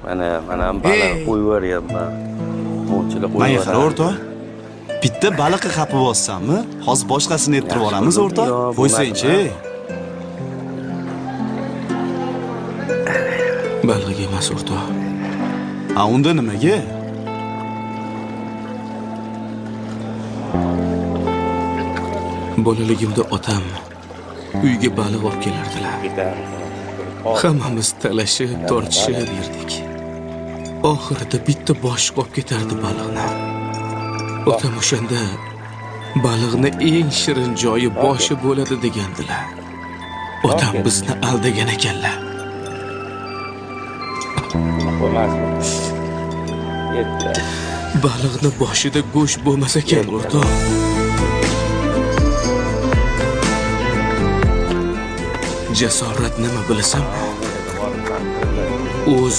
Mana ham baliq qo'yib yuboryapman. Mo'nchilar qo'yib Mana yuboraman. qara o'rtoq. Bitta baliqqa qapib olsanmi? Hozir boshqasini ettirib olamiz o'rtoq. Qo'ysang-chi. Baliq emas o'rtoq. A unda nimaga? Bolaligimda otam uyga baliq olib kelardilar. Hammamiz talashib, tortishib yurdik. Oxirida bitta boshqa olib ketardi baliqni. Otam o'shanda baliqni eng shirin joyi boshi bo'ladi degandilar. Otam bizni aldagan ekanlar. Baliqni boshida go'sht bo'lmas ekan o'rtoq. Jasorat nima bilasan? O'z